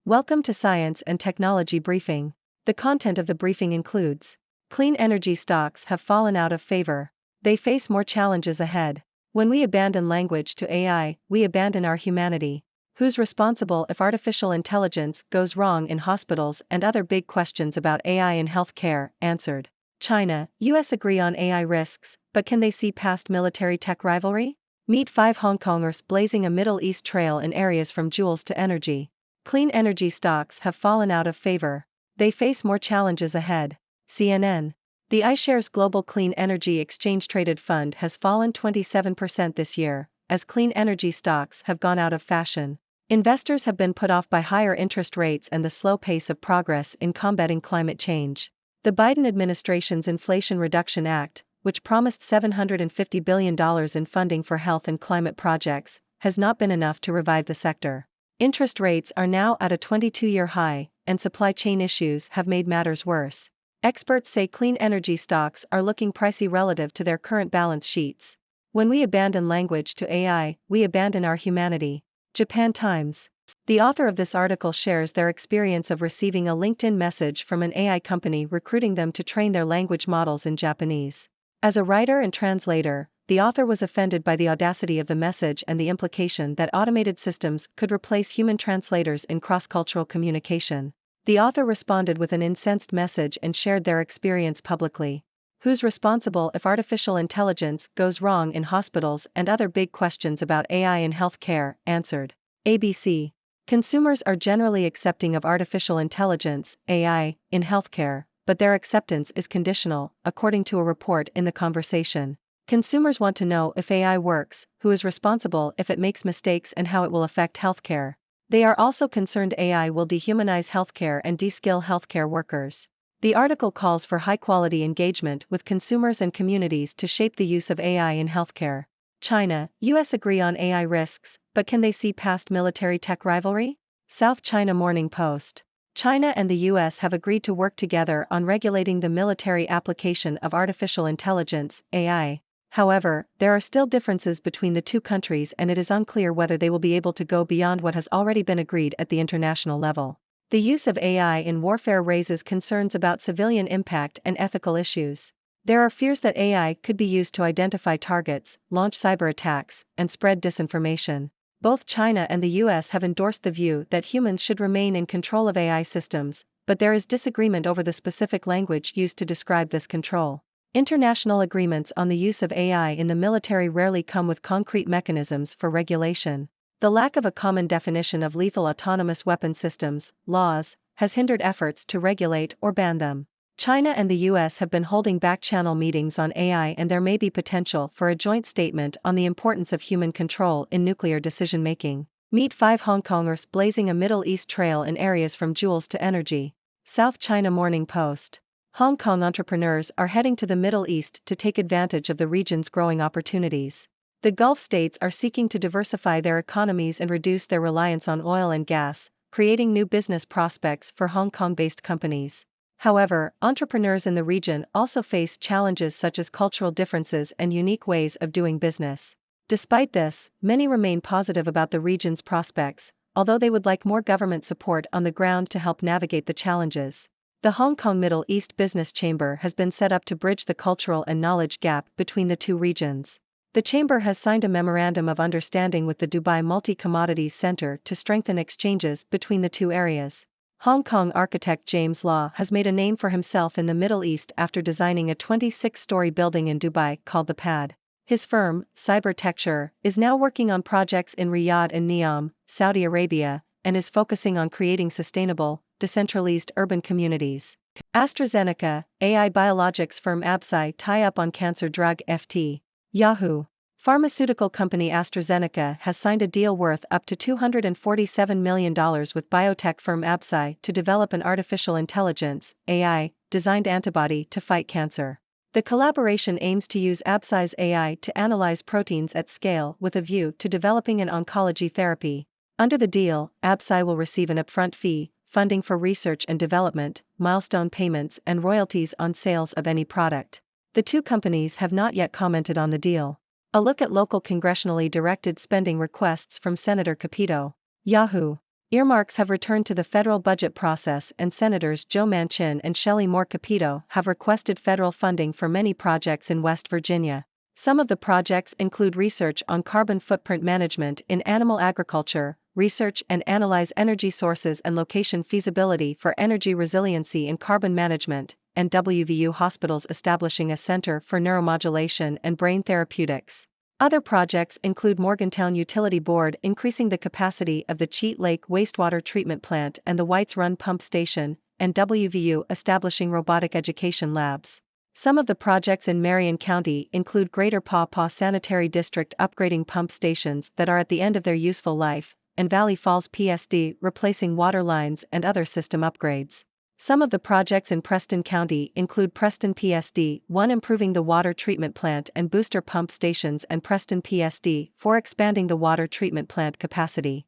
Welcome to Science and Technology Briefing. The content of the briefing includes: clean energy stocks have fallen out of favor. They face more challenges ahead. When we abandon language to AI, we abandon our humanity. Who's responsible if artificial intelligence goes wrong in hospitals, and other big questions about AI in healthcare, answered. China, US agree on AI risks, but can they see past military tech rivalry? Meet 5 Hong Kongers blazing a Middle East trail in areas from jewels to energy. Clean energy stocks have fallen out of favor. They face more challenges ahead. CNN. The iShares Global Clean Energy Exchange Traded Fund has fallen 27% this year, as clean energy stocks have gone out of fashion. Investors have been put off by higher interest rates and the slow pace of progress in combating climate change. The Biden administration's Inflation Reduction Act, which promised $750 billion in funding for health and climate projects, has not been enough to revive the sector. Interest rates are now at a 22-year high, and supply chain issues have made matters worse. Experts say clean energy stocks are looking pricey relative to their current balance sheets. When we abandon language to AI, we abandon our humanity. Japan Times. The author of this article shares their experience of receiving a LinkedIn message from an AI company recruiting them to train their language models in Japanese. As a writer and translator, the author was offended by the audacity of the message and the implication that automated systems could replace human translators in cross-cultural communication. The author responded with an incensed message and shared their experience publicly. Who's responsible if artificial intelligence goes wrong in hospitals, and other big questions about AI in healthcare, answered. ABC. Consumers are generally accepting of artificial intelligence, AI, in healthcare, but their acceptance is conditional, according to a report in The Conversation. Consumers want to know if AI works, who is responsible if it makes mistakes, and how it will affect healthcare. They are also concerned AI will dehumanize healthcare and de-skill healthcare workers. The article calls for high-quality engagement with consumers and communities to shape the use of AI in healthcare. China, US agree on AI risks, but can they see past military tech rivalry? South China Morning Post. China and the US have agreed to work together on regulating the military application of artificial intelligence, AI. However, there are still differences between the two countries, and it is unclear whether they will be able to go beyond what has already been agreed at the international level. The use of AI in warfare raises concerns about civilian impact and ethical issues. There are fears that AI could be used to identify targets, launch cyber attacks, and spread disinformation. Both China and the US have endorsed the view that humans should remain in control of AI systems, but there is disagreement over the specific language used to describe this control. International agreements on the use of AI in the military rarely come with concrete mechanisms for regulation. The lack of a common definition of lethal autonomous weapon systems, laws, has hindered efforts to regulate or ban them. China and the US have been holding back-channel meetings on AI, and there may be potential for a joint statement on the importance of human control in nuclear decision-making. Meet 5 Hong Kongers blazing a Middle East trail in areas from jewels to energy. South China Morning Post. Hong Kong entrepreneurs are heading to the Middle East to take advantage of the region's growing opportunities. The Gulf states are seeking to diversify their economies and reduce their reliance on oil and gas, creating new business prospects for Hong Kong-based companies. However, entrepreneurs in the region also face challenges such as cultural differences and unique ways of doing business. Despite this, many remain positive about the region's prospects, although they would like more government support on the ground to help navigate the challenges. The Hong Kong Middle East Business Chamber has been set up to bridge the cultural and knowledge gap between the two regions. The chamber has signed a memorandum of understanding with the Dubai Multi-Commodities Center to strengthen exchanges between the two areas. Hong Kong architect James Law has made a name for himself in the Middle East after designing a 26-story building in Dubai called the Pad. His firm, Cybertecture, is now working on projects in Riyadh and Neom, Saudi Arabia, and is focusing on creating sustainable, decentralized urban communities. AstraZeneca, AI biologics firm Absci tie up on cancer drug FT. Yahoo! Pharmaceutical company AstraZeneca has signed a deal worth up to $247 million with biotech firm Absci to develop an artificial intelligence, AI, designed antibody to fight cancer. The collaboration aims to use Absci's AI to analyze proteins at scale with a view to developing an oncology therapy. Under the deal, Absci will receive an upfront fee, funding for research and development, milestone payments, and royalties on sales of any product. The two companies have not yet commented on the deal. A look at local congressionally directed spending requests from Senator Capito. Yahoo! Earmarks have returned to the federal budget process, and Senators Joe Manchin and Shelley Moore Capito have requested federal funding for many projects in West Virginia. Some of the projects include research on carbon footprint management in animal agriculture, research and analyze energy sources and location feasibility for energy resiliency in carbon management, and WVU hospitals establishing a center for neuromodulation and brain therapeutics. Other projects include Morgantown Utility Board increasing the capacity of the Cheat Lake wastewater treatment plant and the Whites Run pump station, and WVU establishing robotic education labs. Some of the projects in Marion County include Greater Paw Paw Sanitary District upgrading pump stations that are at the end of their useful life, and Valley Falls PSD replacing water lines and other system upgrades. Some of the projects in Preston County include Preston PSD 1 improving the water treatment plant and booster pump stations, and Preston PSD 4 expanding the water treatment plant capacity.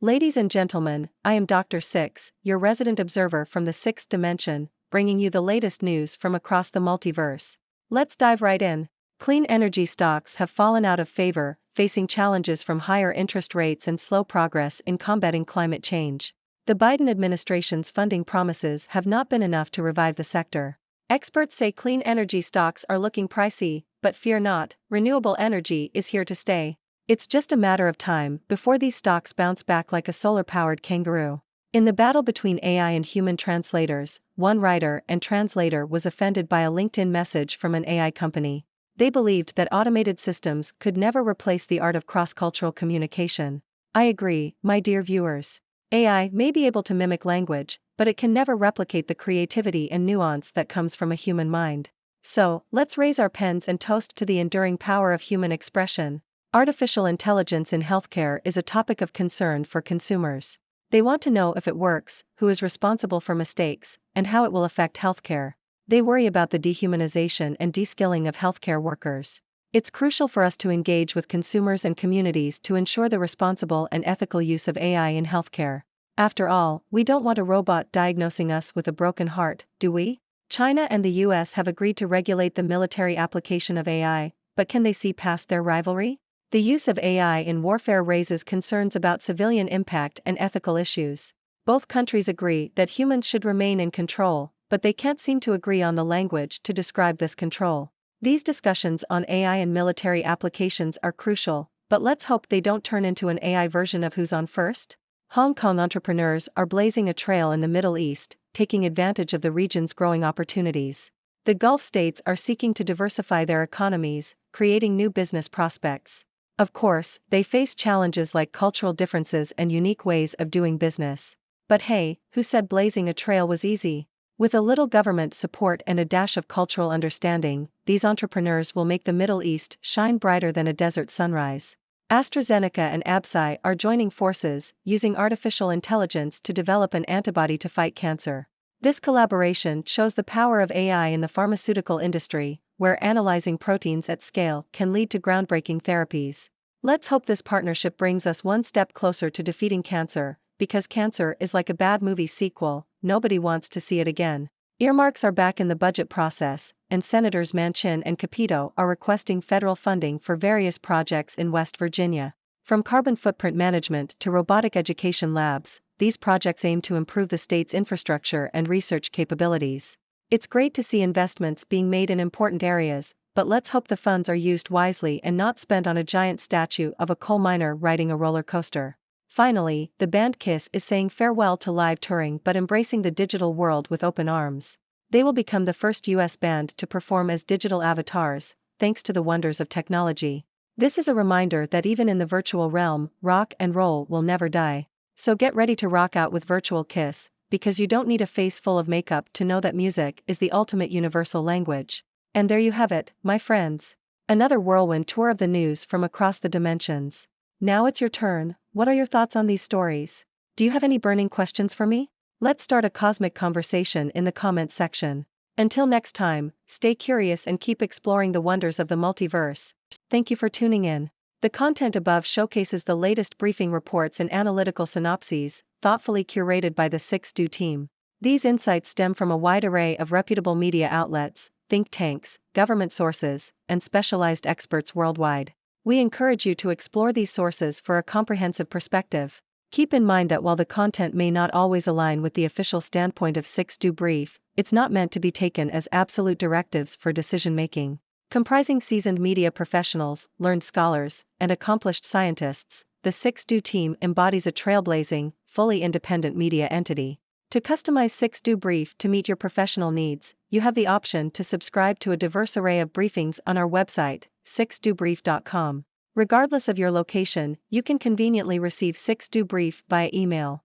Ladies and gentlemen, I am Dr. Six, your resident observer from the sixth dimension, bringing you the latest news from across the multiverse. Let's dive right in. Clean energy stocks have fallen out of favor, facing challenges from higher interest rates and slow progress in combating climate change. The Biden administration's funding promises have not been enough to revive the sector. Experts say clean energy stocks are looking pricey, but fear not, renewable energy is here to stay. It's just a matter of time before these stocks bounce back like a solar-powered kangaroo. In the battle between AI and human translators, one writer and translator was offended by a LinkedIn message from an AI company. They believed that automated systems could never replace the art of cross-cultural communication. I agree, my dear viewers. AI may be able to mimic language, but it can never replicate the creativity and nuance that comes from a human mind. So, let's raise our pens and toast to the enduring power of human expression. Artificial intelligence in healthcare is a topic of concern for consumers. They want to know if it works, who is responsible for mistakes, and how it will affect healthcare. They worry about the dehumanization and de-skilling of healthcare workers. It's crucial for us to engage with consumers and communities to ensure the responsible and ethical use of AI in healthcare. After all, we don't want a robot diagnosing us with a broken heart, do we? China and the US have agreed to regulate the military application of AI, but can they see past their rivalry? The use of AI in warfare raises concerns about civilian impact and ethical issues. Both countries agree that humans should remain in control, but they can't seem to agree on the language to describe this control. These discussions on AI and military applications are crucial, but let's hope they don't turn into an AI version of Who's on First? Hong Kong entrepreneurs are blazing a trail in the Middle East, taking advantage of the region's growing opportunities. The Gulf states are seeking to diversify their economies, creating new business prospects. Of course, they face challenges like cultural differences and unique ways of doing business. But hey, who said blazing a trail was easy? With a little government support and a dash of cultural understanding, these entrepreneurs will make the Middle East shine brighter than a desert sunrise. AstraZeneca and Absci are joining forces, using artificial intelligence to develop an antibody to fight cancer. This collaboration shows the power of AI in the pharmaceutical industry, where analyzing proteins at scale can lead to groundbreaking therapies. Let's hope this partnership brings us one step closer to defeating cancer, because cancer is like a bad movie sequel, nobody wants to see it again. Earmarks are back in the budget process, and Senators Manchin and Capito are requesting federal funding for various projects in West Virginia. From carbon footprint management to robotic education labs, these projects aim to improve the state's infrastructure and research capabilities. It's great to see investments being made in important areas, but let's hope the funds are used wisely and not spent on a giant statue of a coal miner riding a roller coaster. Finally, the band Kiss is saying farewell to live touring but embracing the digital world with open arms. They will become the first US band to perform as digital avatars, thanks to the wonders of technology. This is a reminder that even in the virtual realm, rock and roll will never die. So get ready to rock out with Virtual Kiss, because you don't need a face full of makeup to know that music is the ultimate universal language. And there you have it, my friends. Another whirlwind tour of the news from across the dimensions. Now it's your turn. What are your thoughts on these stories? Do you have any burning questions for me? Let's start a cosmic conversation in the comments section. Until next time, stay curious and keep exploring the wonders of the multiverse. Thank you for tuning in. The content above showcases the latest briefing reports and analytical synopses, thoughtfully curated by the 6Do team. These insights stem from a wide array of reputable media outlets, think tanks, government sources, and specialized experts worldwide. We encourage you to explore these sources for a comprehensive perspective. Keep in mind that while the content may not always align with the official standpoint of 6Do Brief, it's not meant to be taken as absolute directives for decision-making. Comprising seasoned media professionals, learned scholars, and accomplished scientists, the 6Do team embodies a trailblazing, fully independent media entity. To customize 6Do Brief to meet your professional needs, you have the option to subscribe to a diverse array of briefings on our website, 6dobrief.com. Regardless of your location, you can conveniently receive 6Do Brief via email.